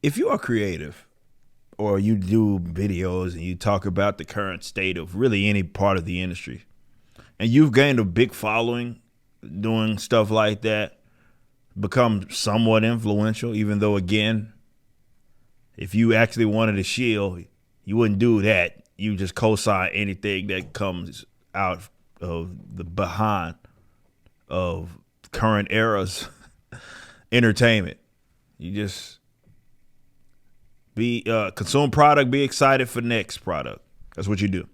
If you are creative or you do videos and you talk about the current state of really any part of the industry, and you've gained a big following doing stuff like that, become somewhat influential, even though, again, if you actually wanted a shield, you wouldn't do that. You just co-sign anything that comes out of the behind of current era's entertainment. You just be consume product, be excited for next product. That's what you do.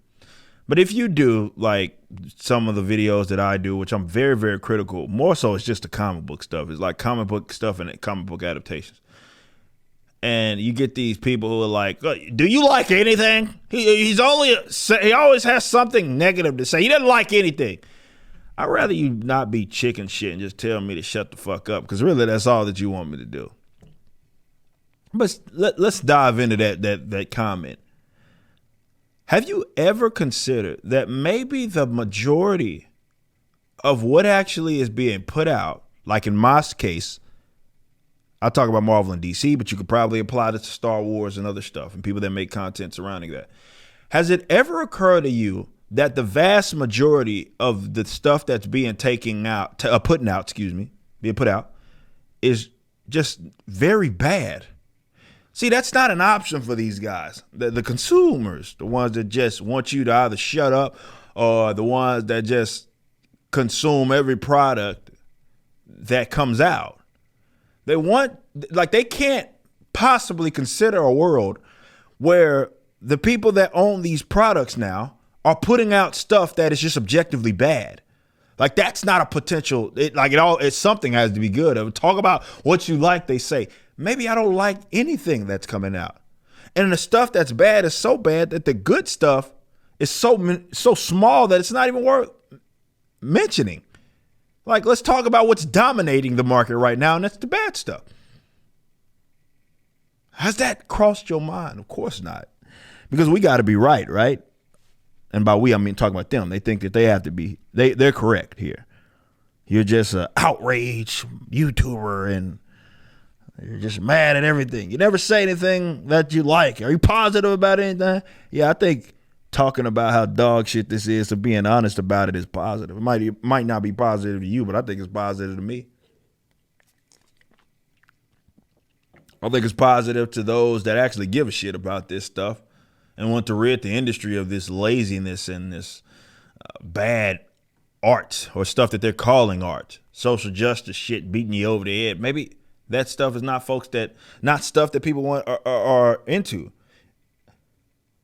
But if you do like some of the videos that I do, which I'm very, very critical, more so it's just the comic book stuff. It's like comic book stuff and comic book adaptations. And you get these people who are like, do you like anything? He always has something negative to say. He doesn't like anything. I'd rather you not be chicken shit and just tell me to shut the fuck up, because really that's all that you want me to do. But let's dive into that comment. Have you ever considered that maybe the majority of what actually is being put out, like in my case, I talk about Marvel and DC, but you could probably apply this to Star Wars and other stuff and people that make content surrounding that. Has it ever occurred to you that the vast majority of the stuff that's being being put out is just very bad? See, that's not an option for these guys. The consumers, the ones that just want you to either shut up, or the ones that just consume every product that comes out. They can't possibly consider a world where the people that own these products now are putting out stuff that is just objectively bad. Like, that's not a potential. Something has to be good. Talk about what you like, they say. Maybe I don't like anything that's coming out. And the stuff that's bad is so bad that the good stuff is so small that it's not even worth mentioning. Like, let's talk about what's dominating the market right now, and that's the bad stuff. Has that crossed your mind? Of course not. Because we got to be right? And by we, I mean talking about them. They think that they have to be, they're correct here. You're just an outrage YouTuber and you're just mad at everything. You never say anything that you like. Are you positive about anything? Yeah, I think talking about how dog shit this is, to being honest about it, is positive. It might not be positive to you, but I think it's positive to me. I think it's positive to those that actually give a shit about this stuff and want to rid the industry of this laziness and this bad art, or stuff that they're calling art. Social justice shit beating you over the head. Maybe that stuff is not stuff that people are into.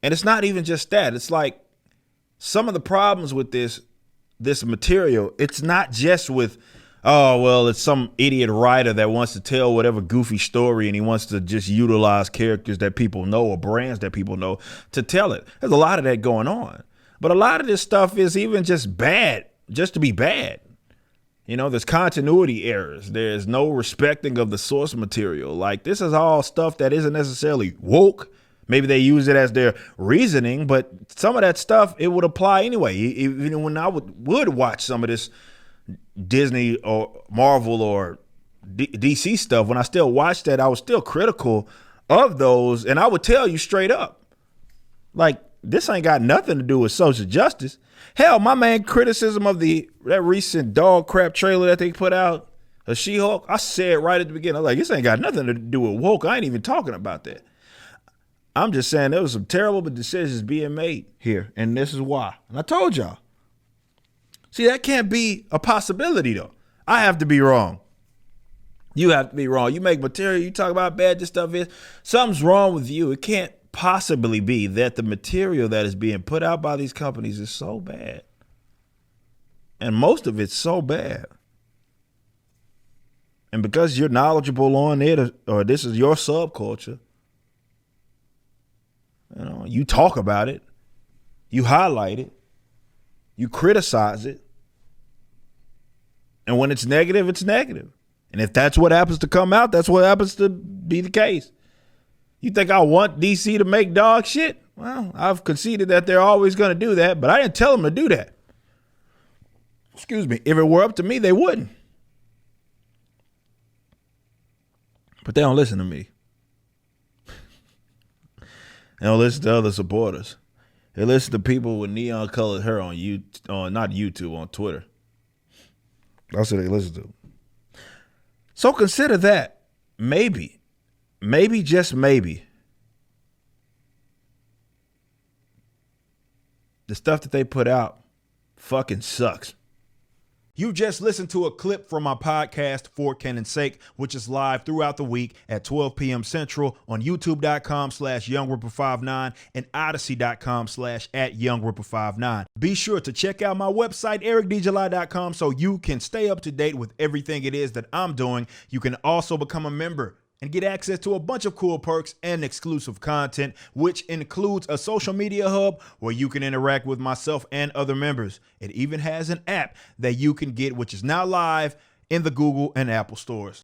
And it's not even just that. It's like some of the problems with this material, it's not just with, it's some idiot writer that wants to tell whatever goofy story and he wants to just utilize characters that people know or brands that people know to tell it. There's a lot of that going on. But a lot of this stuff is even just bad, just to be bad. You know, there's continuity errors. There's no respecting of the source material. Like, this is all stuff that isn't necessarily woke. Maybe they use it as their reasoning, but some of that stuff, it would apply anyway. Even when I would watch some of this Disney or Marvel or DC stuff, when I still watched that, I was still critical of those. And I would tell you straight up, like, this ain't got nothing to do with social justice. Hell, my man criticism of that recent dog crap trailer that they put out, a She-Hulk, I said right at the beginning, I was like, this ain't got nothing to do with woke. I ain't even talking about that. I'm just saying there was some terrible decisions being made here, and this is why. And I told y'all. See, that can't be a possibility, though. I have to be wrong. You have to be wrong. You make material, you talk about how bad this stuff is. Something's wrong with you. It can't possibly be that the material that is being put out by these companies is so bad. And most of it's so bad. And because you're knowledgeable on it, or this is your subculture, you know, you talk about it, you highlight it, you criticize it. And when it's negative, it's negative. And if that's what happens to come out, that's what happens to be the case. You think I want DC to make dog shit? Well, I've conceded that they're always going to do that, but I didn't tell them to do that. Excuse me. If it were up to me, they wouldn't. But they don't listen to me. They don't listen to other supporters. They listen to people with neon colored hair on not YouTube, on Twitter. That's what they listen to. So consider that. Maybe, just maybe, the stuff that they put out fucking sucks. You just listened to a clip from my podcast, For Canon's Sake, which is live throughout the week at 12 p.m. Central on youtube.com/YoungRipper59 and odyssey.com/@YoungRipper59. Be sure to check out my website, ericdjuly.com, so you can stay up to date with everything it is that I'm doing. You can also become a member and get access to a bunch of cool perks and exclusive content, which includes a social media hub where you can interact with myself and other members. It even has an app that you can get, which is now live in the Google and Apple stores.